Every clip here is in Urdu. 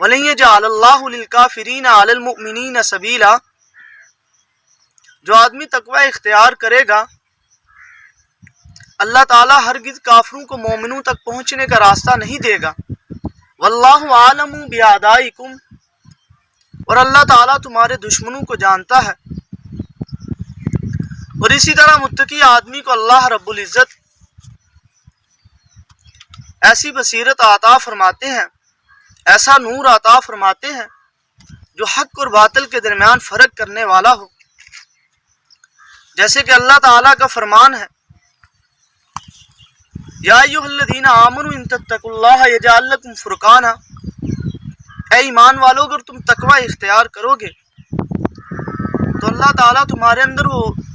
وَلَن يَجْعَلَ اللَّهُ لِلْكَافِرِينَ عَلَى الْمُؤْمِنِينَ سَبِيلًا، جو آدمی تقوی اختیار کرے گا اللہ تعالیٰ ہرگز کافروں کو مومنوں تک پہنچنے کا راستہ نہیں دے گا۔ واللہ عالم بِأَعْدَائِكُمْ، اور اللہ تعالیٰ تمہارے دشمنوں کو جانتا ہے۔ اور اسی طرح متقی آدمی کو اللہ رب العزت ایسی بصیرت عطا فرماتے ہیں، ایسا نور عطا فرماتے ہیں جو حق اور باطل کے درمیان فرق کرنے والا ہو۔ جیسے کہ اللہ تعالیٰ کا فرمان ہے، یا ایھا الذین آمنوا ان تتقوا اللہ یجعل لکم فرقانا، اے ایمان والو اگر تم تقوی اختیار کرو گے تو اللہ تعالیٰ تمہارے اندر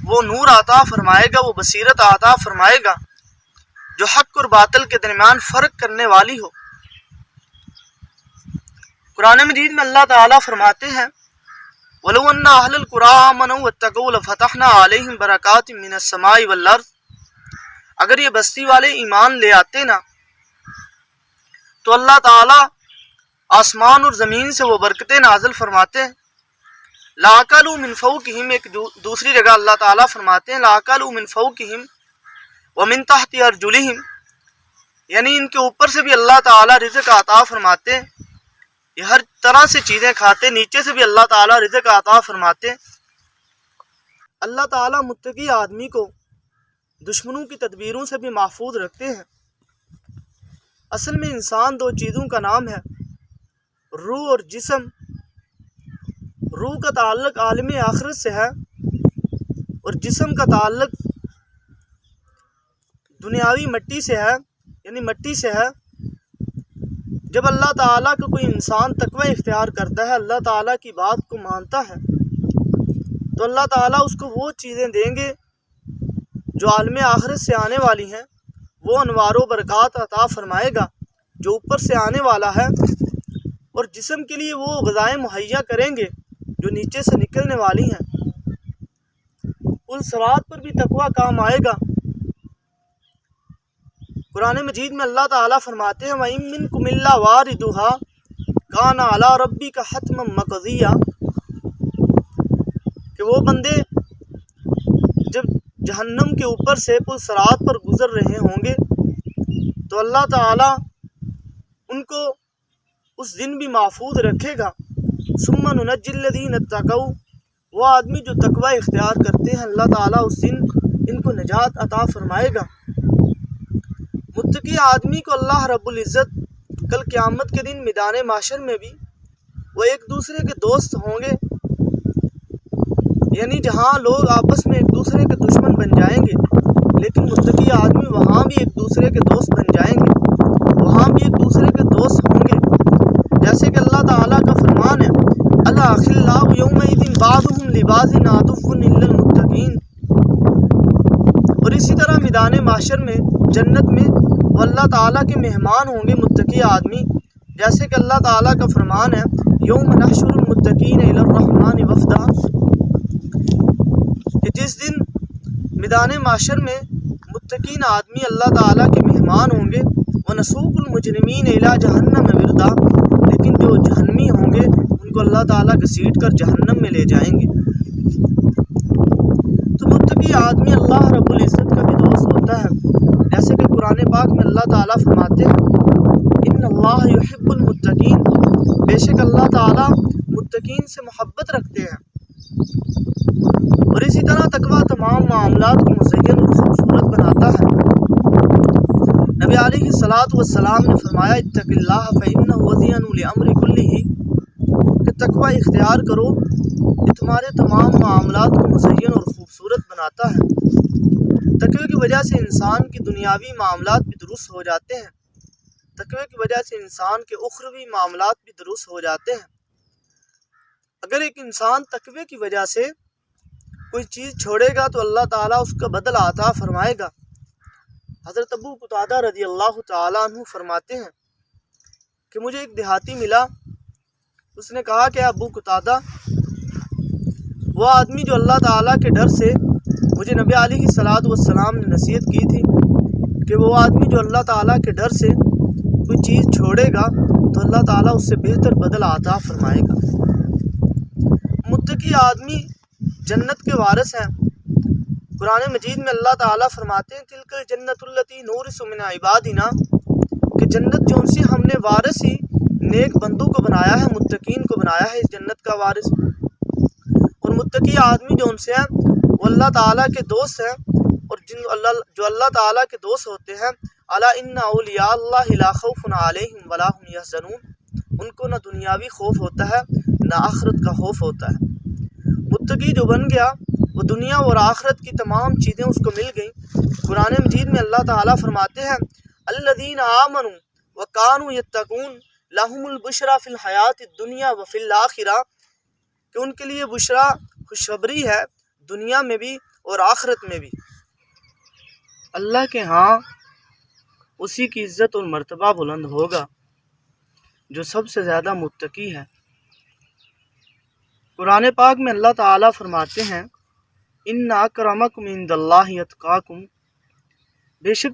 وہ نور عطا فرمائے گا، وہ بصیرت عطا فرمائے گا جو حق اور باطل کے درمیان فرق کرنے والی ہو۔ قرآن مجید میں اللہ تعالیٰ فرماتے ہیں وَلَوْ أَنَّ أَهْلَ الْقُرَىٰ آمَنُوا وَاتَّقَوْا لَفَتَحْنَا عَلَيْهِمْ بَرَكَاتٍ مِّنَ السَّمَاءِ وَالْأَرْضِ، اگر یہ بستی والے ایمان لے آتے نا تو اللہ تعالیٰ آسمان اور زمین سے وہ برکتیں نازل فرماتے ہیں۔ لَأَكَلُوا مِن فَوْقِهِمْ، ایک دوسری جگہ اللہ تعالیٰ فرماتے ہیں لَأَكَلُوا مِن فَوْقِهِمْ وَمِن تَحْتِ أَرْجُلِهِمْ، یعنی ان کے اوپر سے بھی اللہ تعالیٰ رزق عطا فرماتے ہیں، یہ ہر طرح سے چیزیں کھاتے، نیچے سے بھی اللہ تعالیٰ رزق عطا فرماتے ہیں۔ اللہ تعالیٰ متقی آدمی کو دشمنوں کی تدبیروں سے بھی محفوظ رکھتے ہیں۔ اصل میں انسان دو چیزوں کا نام ہے، روح اور جسم۔ روح کا تعلق عالم آخرت سے ہے اور جسم کا تعلق دنیاوی مٹی سے ہے، یعنی مٹی سے ہے۔ جب اللہ تعالیٰ کا کوئی انسان تقوی اختیار کرتا ہے، اللہ تعالیٰ کی بات کو مانتا ہے، تو اللہ تعالیٰ اس کو وہ چیزیں دیں گے جو عالم آخرت سے آنے والی ہیں، وہ انوار و برکات عطا فرمائے گا جو اوپر سے آنے والا ہے، اور جسم کے لیے وہ غذائیں مہیا کریں گے جو نیچے سے نکلنے والی ہیں۔ پل صراط پر بھی تقوی کام آئے گا۔ قرآن مجید میں اللہ تعالیٰ فرماتے ہیں وَإِن مِّنكُمْ إِلَّا وَارِدُهَا كَانَ عَلَىٰ رَبِّكَ حَتْمًا مَّقْضِيًّا، کہ وہ بندے جب جہنم کے اوپر سے پل صراط پر گزر رہے ہوں گے تو اللہ تعالیٰ ان کو اس دن بھی محفوظ رکھے گا۔ ثُمَّ نُنَجِّي الَّذِينَ اتَّقَوْا، وہ آدمی جو تقوی اختیار کرتے ہیں اللہ تعالیٰ اس دن ان کو نجات عطا فرمائے گا۔ متقی آدمی کو اللہ رب العزت کل قیامت کے دن میدان محشر میں بھی وہ ایک دوسرے کے دوست ہوں گے، یعنی جہاں لوگ آپس میں ایک دوسرے کے دشمن بن جائیں گے، لیکن متقی آدمی وہاں بھی ایک دوسرے کے دوست بن جائیں گے، وہاں بھی ایک دوسرے کے دوست ہوں گے۔ جیسے کہ اللہ تعالیٰ کا فرمان ہے الأخلاء يومئذ بعضهم لبعض عدو إلا المتقين، اور اسی طرح میدان محشر میں جنت میں وہ اللہ تعالیٰ کے مہمان ہوں گے متقی آدمی، جیسے کہ اللہ تعالیٰ کا فرمان ہے یوم نحشر المتقین الی الرحمن وفدا، کہ جس دن میدان محشر میں متقین آدمی اللہ تعالیٰ کے مہمان ہوں گے، وَنَسُوقُ الْمُجْرِمِينَ إِلَىٰ جَهَنَّمَ وِرْدًا، لیکن جو جہنمی ہوں گے ان کو اللہ تعالیٰ گھسیٹ کر جہنم میں لے جائیں گے۔ تو متقی آدمی اللہ رب العزت کا بھی دوست ہوتا ہے، جیسے کہ قرآن پاک میں اللہ تعالیٰ فرماتے ہیں ان اللہ یحب المتقین، بے شک اللہ تعالیٰ متقین سے محبت رکھتے ہیں۔ اور اسی طرح تقویٰ تمام معاملات کو مزین اور خوبصورت بناتا ہے۔ نبی علیہ السلام نے فرمایا اتق اللہ فإنہ وزین لأمر کلہ، کہ تقویٰ اختیار کرو یہ تمہارے تمام معاملات کو مزین اور خوبصورت بناتا ہے۔ تقوی کی وجہ سے انسان کی دنیاوی معاملات بھی درست ہو جاتے ہیں، تقوی کی وجہ سے انسان کے اخروی معاملات بھی درست ہو جاتے ہیں۔ اگر ایک انسان تقوی کی وجہ سے کوئی چیز چھوڑے گا تو اللہ تعالیٰ اس کا بدلہ عطا فرمائے گا۔ حضرت ابو قتادہ رضی اللہ تعالیٰ عنہ فرماتے ہیں کہ مجھے ایک دیہاتی ملا، اس نے کہا کہ ابو قتادہ، وہ آدمی جو اللہ تعالیٰ کے ڈر سے، مجھے نبی علیہ السلام نے نصیحت کی تھی کہ وہ آدمی جو اللہ تعالیٰ کے ڈر سے کوئی چیز چھوڑے گا تو اللہ تعالیٰ اس سے بہتر بدل عطا فرمائے گا۔ متقی آدمی جنت کے وارث ہیں۔ قرآن مجید میں اللہ تعالیٰ فرماتے ہیں تلک الجنت التی نورث من عبادنا، کہ جنت جو ان سے ہم نے وارث ہی نیک بندوں کو بنایا ہے، متقین کو بنایا ہے اس جنت کا وارث۔ اور متقی آدمی جو ان سے ہیں وہ اللہ تعالیٰ کے دوست ہیں، اور جو اللہ تعالیٰ کے دوست ہوتے ہیں، الا ان اولیاء اللہ لا خوف علیہم ولا هم یحزنون، ان کو نہ دنیاوی خوف ہوتا ہے نہ آخرت کا خوف ہوتا ہے۔ متقی جو بن گیا وہ دنیا اور آخرت کی تمام چیزیں اس کو مل گئیں۔ قرآن مجید میں اللہ تعالیٰ فرماتے ہیں الذین آمنوا وکانوا یتقون لہم البشریٰ فی الحیات الدنیا وفی الآخرہ، کہ ان کے لیے بشرا خوشخبری ہے دنیا میں بھی اور آخرت میں بھی۔ اللہ کے ہاں اسی کی عزت اور مرتبہ بلند ہوگا جو سب سے زیادہ متقی ہے۔ قرآن پاک میں اللہ تعالیٰ فرماتے ہیں ان اکرمکم عند اللہ اتقاکم، بے شک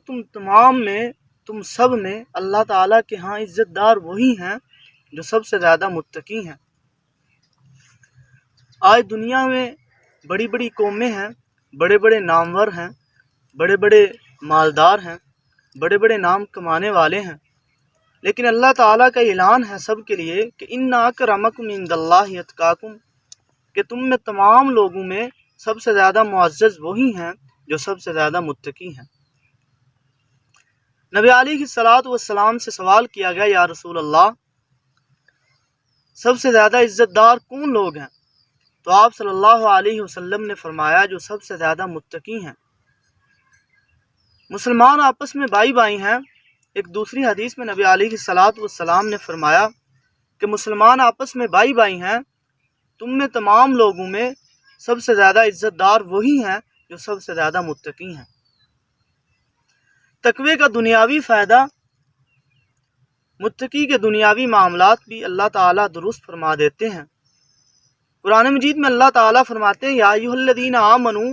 تم سب میں اللہ تعالیٰ کے ہاں عزت دار وہی ہیں جو سب سے زیادہ متقی ہیں۔ آج دنیا میں بڑی بڑی قومیں ہیں، بڑے بڑے نامور ہیں، بڑے بڑے مالدار ہیں، بڑے بڑے نام کمانے والے ہیں، لیکن اللہ تعالیٰ کا اعلان ہے سب کے لیے کہ ان اکرمکم عند اللہ اتقاکم، کہ تم میں تمام لوگوں میں سب سے زیادہ معزز وہی ہیں جو سب سے زیادہ متقی ہیں۔ نبی علیہ الصلوۃ والسلام سے سوال کیا گیا یا رسول اللہ سب سے زیادہ عزت دار کون لوگ ہیں؟ تو آپ صلی اللہ علیہ وسلم نے فرمایا جو سب سے زیادہ متقی ہیں۔ مسلمان آپس میں بھائی بھائی ہیں۔ ایک دوسری حدیث میں نبی علیہ الصلوۃ والسلام نے فرمایا کہ مسلمان آپس میں بھائی بھائی ہیں، تم میں تمام لوگوں میں سب سے زیادہ عزت دار وہی ہیں جو سب سے زیادہ متقی ہیں۔ تقوی کا دنیاوی فائدہ، متقی کے دنیاوی معاملات بھی اللہ تعالیٰ درست فرما دیتے ہیں۔ قرآن مجید میں اللہ تعالیٰ فرماتے ہیں یا ایھا الذین آمنوا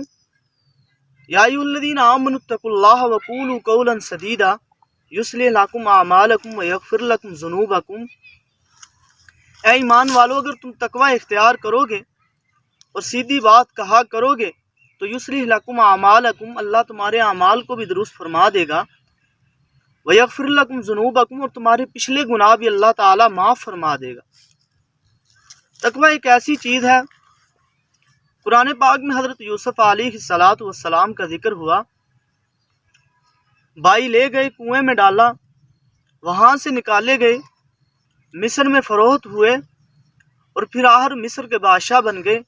اتقوا اللہ وقولوا قولا سدیدا یصلح لکم اعمالکم ویغفر لکم ذنوبکم، اے ایمان والو اگر تم تقوی اختیار کرو گے اور سیدھی بات کہا کرو گے تو یصلح لکم اعمالکم، اللہ تمہارے اعمال کو بھی درست فرما دے گا، ویغفر لکم ذنوبکم، اور تمہارے پچھلے گناہ بھی اللہ تعالیٰ معاف فرما دے گا۔ تقوی ایک ایسی چیز ہے، قرآن پاک میں حضرت یوسف علیہ السلام کا ذکر ہوا، بھائی لے گئے کنویں میں ڈالا، وہاں سے نکالے گئے، مصر میں فروخت ہوئے اور پھر آخر مصر کے بادشاہ بن گئے۔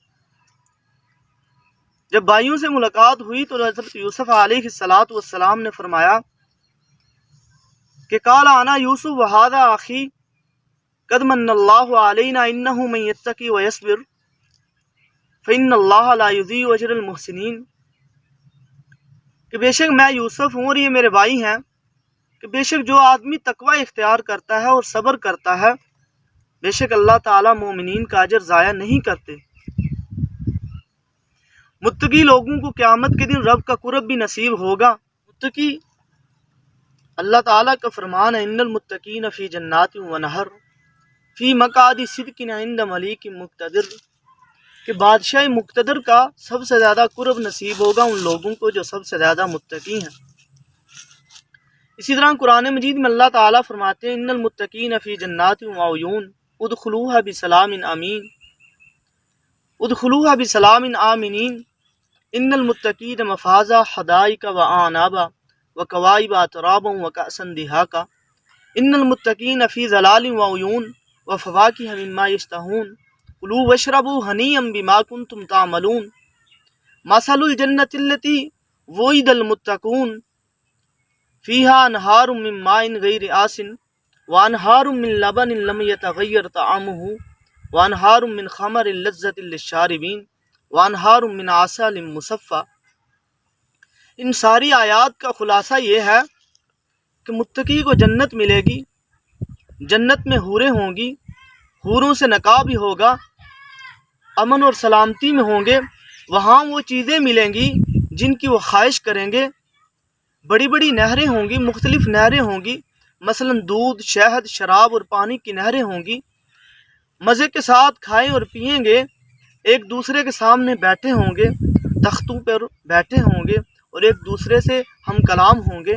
جب بھائیوں سے ملاقات ہوئی تو حضرت یوسف علیہ السلام نے فرمایا کہ قال انا یوسف وہذا اخی قد من اللہ علینا انہ من یتقی ویصبر فإن اللہ لا یضیع اجر المحسنین، کہ بے شک میں یوسف ہوں اور یہ میرے بھائی ہیں، کہ بے شک جو آدمی تقوی اختیار کرتا ہے اور صبر کرتا ہے، بے شک اللہ تعالیٰ مومنین کا اجر ضائع نہیں کرتے۔ متقی لوگوں کو قیامت کے دن رب کا قرب بھی نصیب ہوگا۔ متقی اللہ تعالیٰ کا فرمان ہے ان المتقین فی جنات و نہر فی مقعد صدق عند ملیک مقتدر، کہ بادشاہ مقتدر کا سب سے زیادہ قرب نصیب ہوگا ان لوگوں کو جو سب سے زیادہ متقی ہیں۔ اسی طرح قرآن مجید میں اللہ تعالیٰ فرماتے ہیں ان المتقین فی جنات و عیون ادخلوها بسلام آمین آمنین ان المتقین مفازا حدائق و اعنابا وکواعب اترابا وکأسا دہاقا ان المتقین فی ظلال و عیون وفواکہ مما یشتہون کلوا واشربوا ہنیئا بما کنتم تعملون مثل الجنۃ التی وعد المتقون فیہا انہار من ماء غیر آسن وانہار من لبن لم یتغیر طعمہ وانہار من خمر لذۃ للشاربین وانہار من عسل مصفی۔ ان ساری آیات کا خلاصہ یہ ہے کہ متقی کو جنت ملے گی، جنت میں حوریں ہوں گی، حوروں سے نکاح بھی ہوگا، امن اور سلامتی میں ہوں گے، وہاں وہ چیزیں ملیں گی جن کی وہ خواہش کریں گے، بڑی بڑی نہریں ہوں گی، مختلف نہریں ہوں گی مثلا دودھ، شہد، شراب اور پانی کی نہریں ہوں گی، مزے کے ساتھ کھائیں اور پئیں گے، ایک دوسرے کے سامنے بیٹھے ہوں گے، تختوں پر بیٹھے ہوں گے اور ایک دوسرے سے ہم کلام ہوں گے۔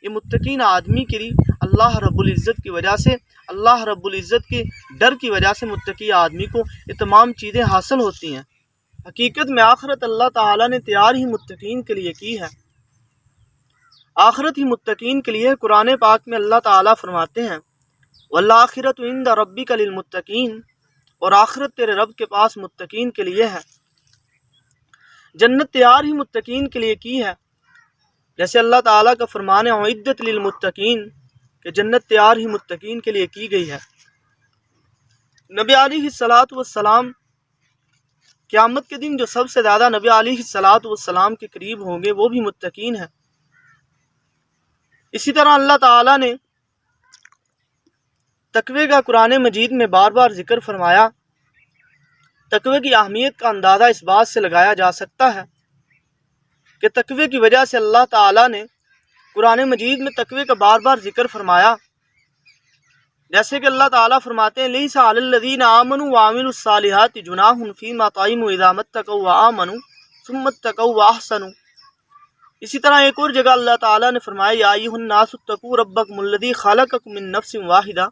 یہ متقین آدمی کے لیے اللہ رب العزت کی وجہ سے، اللہ رب العزت کے ڈر کی وجہ سے متقی آدمی کو یہ تمام چیزیں حاصل ہوتی ہیں۔ حقیقت میں آخرت اللہ تعالیٰ نے تیار ہی متقین کے لیے کی ہے، آخرت ہی متقین کے لیے۔ قرآن پاک میں اللہ تعالیٰ فرماتے ہیں وَالْآخِرَةُ عِنْدَ رَبِّكَ لِلْمُتَّقِينَ، اور آخرت تیرے رب کے پاس متقین کے لیے ہے۔ جنت تیار ہی متقین کے لیے کی ہے، جیسے اللہ تعالیٰ کا فرمان ہے اعدت للمتقین، کہ جنت تیار ہی متقین کے لیے کی گئی ہے۔ نبی علیہ الصلاۃ والسلام قیامت کے دن جو سب سے زیادہ نبی علیہ الصلاۃ والسلام کے قریب ہوں گے وہ بھی متقین ہیں۔ اسی طرح اللہ تعالیٰ نے تقوی کا قرآن مجید میں بار بار ذکر فرمایا۔ تقوی کی اہمیت کا اندازہ اس بات سے لگایا جا سکتا ہے کہ تقوی کی وجہ سے اللہ تعالیٰ نے قرآن مجید میں تقوی کا بار بار ذکر فرمایا، جیسے کہ اللہ تعالیٰ فرماتے ہیں لیس علی الذین آمنوا وعملوا الصالحات جناح فیما طعموا اذا ما اتقوا وآمنوا ثم اتقوا واحسنوا۔ اسی طرح ایک اور جگہ اللہ تعالیٰ نے فرمایا یا ایھا الناس اتقوا ربکم الذی خلقکم من نفس واحدہ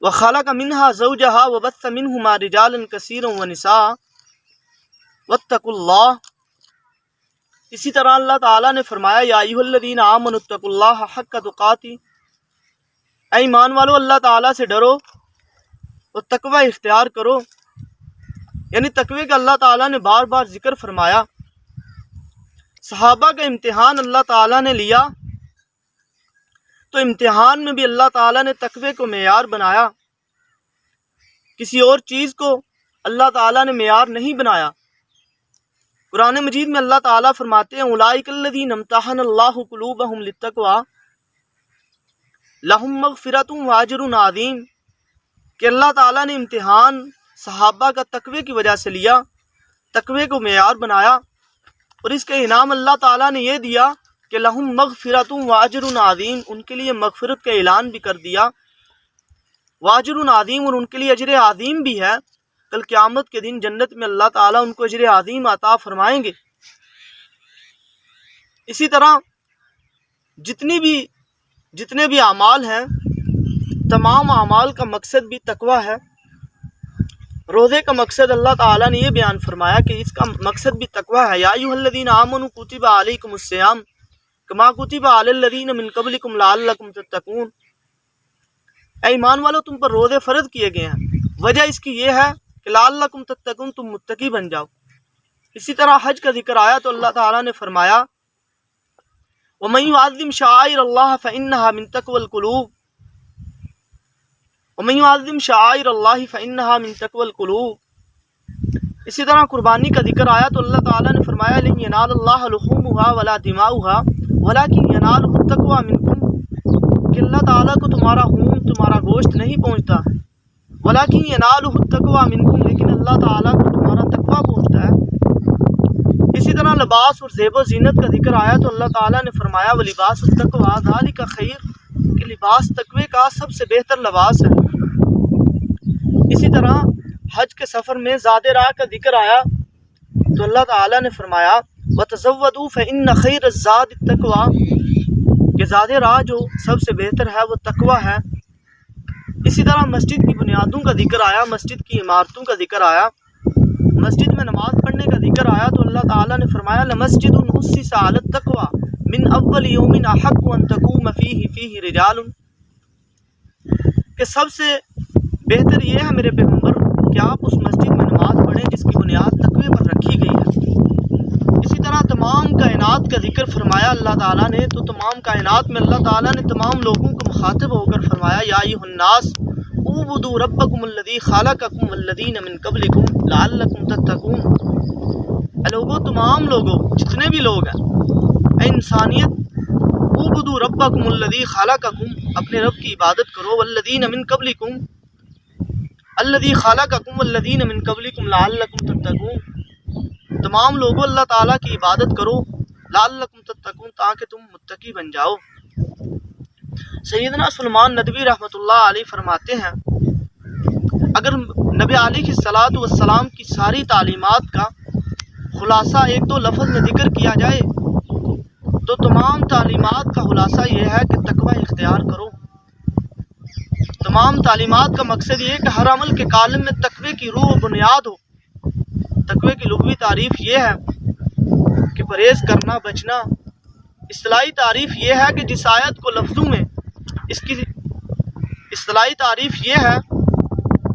وخلق منها زوجها وبث منهما رجالا كثيرا ونساء واتقوا اللہ۔ اسی طرح اللہ تعالیٰ نے فرمایا یا ایھا الذین آمنوا اتقوا اللہ حق تقاتہ، اے ایمان والو اللہ تعالیٰ سے ڈرو اور تقوی اختیار کرو۔ یعنی تقوی کا اللہ تعالیٰ نے بار بار ذکر فرمایا۔ صحابہ کا امتحان اللہ تعالیٰ نے لیا تو امتحان میں بھی اللہ تعالیٰ نے تقوی کو معیار بنایا، کسی اور چیز کو اللہ تعالیٰ نے معیار نہیں بنایا۔ قرآن مجید میں اللہ تعالیٰ فرماتے ہیں اولئک الذین امتحن اللہ قلوبہم للتقوی لہم مغفرۃ واجر عظیم، کہ اللہ تعالیٰ نے امتحان صحابہ کا تقوی کی وجہ سے لیا، تقوی کو معیار بنایا، اور اس کا انعام اللہ تعالیٰ نے یہ دیا کہ لہم مغفرۃ واجر عظیم، ان کے لیے مغفرت کا اعلان بھی کر دیا، واجر عظیم، اور ان کے لیے اجر عظیم بھی ہے۔ کل قیامت کے دن جنت میں اللہ تعالیٰ ان کو اجر عظیم عطا فرمائیں گے۔ اسی طرح جتنے بھی اعمال ہیں، تمام اعمال کا مقصد بھی تقوی ہے۔ روزے کا مقصد اللہ تعالیٰ نے یہ بیان فرمایا کہ اس کا مقصد بھی تقوی ہے۔ یا ایھا الذین آمنوا کتب علیکم الصیام کما کتب علی الذین من قبلکم لعلکم تتقون، اے ایمان والو تم پر روزے فرض کیے گئے ہیں، وجہ اس کی یہ ہے کہ لعلکم تتقون، تم متقی بن جاؤ۔ اسی طرح حج کا ذکر آیا تو اللہ تعالیٰ نے فرمایا وَمَن يُعَظِّمْ شَعَائِرَ اللَّهِ فَإِنَّهَا مِن تَقْوَى الْقُلُوبِ وَمَن يُعَظِّمْ شَعَائِرَ اللَّهِ فَإِنَّهَا مِن تَقْوَى الْقُلُوبِ۔ اسی طرح قربانی کا ذکر آیا تو اللہ تعالیٰ نے فرمایا لَن يَنَالَ اللَّهَ لُحُومُهَا وَلَا دِمَاؤُهَا وَلَكِن يَنَالُهُ التَّقْوَى مِنكُمْ، کہ اللہ تعالیٰ کو تمہارا خون، تمہارا گوشت نہیں پہنچتا، وَلَكِن يَنَالُهُ التَّقْوَى مِنكُمْ، لیکن اللہ تعالیٰ کو تمہارا تقویٰ پہنچتا ہے۔ اسی طرح لباس اور زیب و زینت کا ذکر آیا تو اللہ تعالیٰ نے فرمایا وَلِبَاسُ التَّقْوَى ذَلِكَ خَيْرٌ، کہ لباس تقوی کا سب سے بہتر لباس ہے۔ اسی طرح حج کے سفر میں زاد راہ کا ذکر آیا تو اللہ تعالیٰ نے فرمایا وَتَزَوَّدُوا فَإِنَّ خَيْرَ الزَّادِ التَّقْوَى، کہ زاد راہ جو سب سے بہتر ہے وہ تقوی ہے۔ اسی طرح مسجد کی بنیادوں کا ذکر آیا، مسجد کی عمارتوں کا ذکر آیا، مسجد میں نماز پڑھنے کا ذکر آیا تو اللہ تعالیٰ نے فرمایا لَمَسْجِدٌ أُسِّسَ عَلَى التَّقْوَى مِنْ أَوَّلِ يَوْمٍ أَحَقُّ أَن تَقُومَ فِيهِ رِجَالٌ، کہ سب سے بہتر یہ ہے میرے پیغمبر کہ آپ اس مسجد میں نماز پڑھیں جس کی بنیاد تقوی پر رکھی گئی ہے۔ اسی طرح تمام کائنات کا ذکر فرمایا اللہ تعالیٰ نے تو تمام کائنات میں اللہ تعالیٰ نے تمام لوگوں کو مخاطب ہو کر فرمایا یا ایھا الناس اعبدوا ربکم الذی خلقکم والذین من قبلکم لعلکم تتقون، اے لوگو، تمام لوگوں، جتنے بھی لوگ ہیں، اے انسانیت، اعبدوا ربکم الذی خلقکم، اپنے رب کی عبادت کرو، والذین من قبلکم، الذی خلقکم والذین من قبلکم لعلکم تتقون، تمام لوگوں اللہ تعالیٰ کی عبادت کرو، لعلکم تتقون، تاکہ تم متقی بن جاؤ۔ سیدنا سلمان ندوی رحمۃ اللہ علیہ فرماتے ہیں اگر نبی علیہ السلام کی ساری تعلیمات کا خلاصہ ایک دو لفظ میں ذکر کیا جائے تو تمام تعلیمات کا خلاصہ یہ ہے کہ تقوی اختیار کرو۔ تمام تعلیمات کا مقصد یہ ہے کہ ہر عمل کے کالم میں تقوی کی روح و بنیاد ہو۔ تقوی کی لغوی تعریف یہ ہے کہ پرہیز کرنا، بچنا۔ اصطلاحی تعریف یہ ہے کہ جس آیت کو لفظوں میں اس کی اصطلاحی تعریف یہ ہے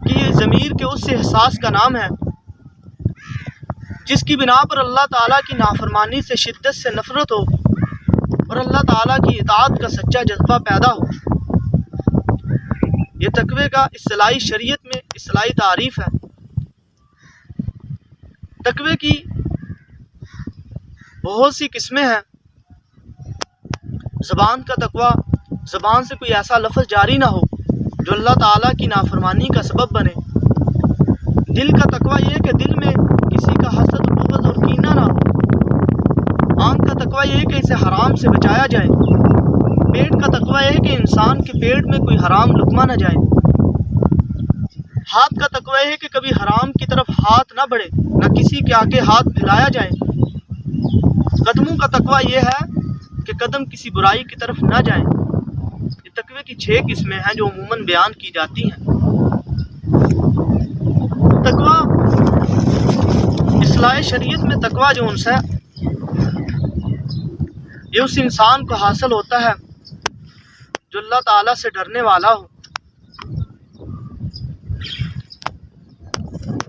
کہ یہ ضمیر کے اس احساس کا نام ہے جس کی بنا پر اللہ تعالیٰ کی نافرمانی سے شدت سے نفرت ہو اور اللہ تعالیٰ کی اطاعت کا سچا جذبہ پیدا ہو۔ یہ تقوی کا اصطلاحی شریعت میں اصطلاحی تعریف ہے۔ تقوی کی بہت سی قسمیں ہیں۔ زبان کا تقوی، زبان سے کوئی ایسا لفظ جاری نہ ہو جو اللہ تعالیٰ کی نافرمانی کا سبب بنے۔ دل کا تقوی یہ کہ دل میں کسی کا حسد، بغض اور کینہ نہ ہو۔ آنکھ کا تقوی یہ کہ اسے حرام سے بچایا جائے۔ پیٹ کا تقوی یہ کہ انسان کے پیٹ میں کوئی حرام لقمہ نہ جائے۔ ہاتھ کا تقوی یہ کہ کبھی حرام کی طرف ہاتھ نہ بڑھے، نہ کسی کے آگے ہاتھ پھیلایا جائے۔ قدموں کا تقوی یہ ہے کہ قدم کسی برائی کی طرف نہ جائیں۔ یہ تقوی کی 6 قسمیں ہیں جو عموماً بیان کی جاتی ہیں۔ تقوی اصلاح شریعت میں تقوی جو انس ہے یہ اس انسان کو حاصل ہوتا ہے جو اللہ تعالیٰ سے ڈرنے والا ہو۔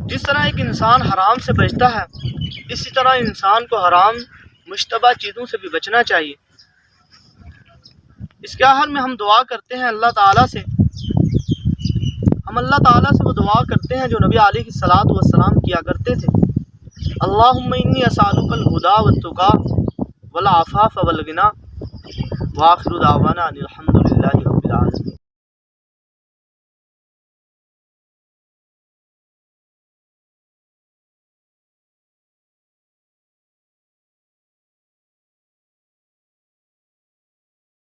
جس طرح ایک انسان حرام سے بچتا ہے اسی طرح انسان کو حرام مشتبہ چیزوں سے بھی بچنا چاہیے۔ اس کے آخر میں ہم دعا کرتے ہیں اللہ تعالیٰ سے، ہم اللہ تعالیٰ سے وہ دعا کرتے ہیں جو نبی علیہ السلام کیا کرتے تھے۔ اللہم انی اسألک الہدی والتقی والعفاف والغنی وآخر دعوانا ان الحمد للہ رب العالمین۔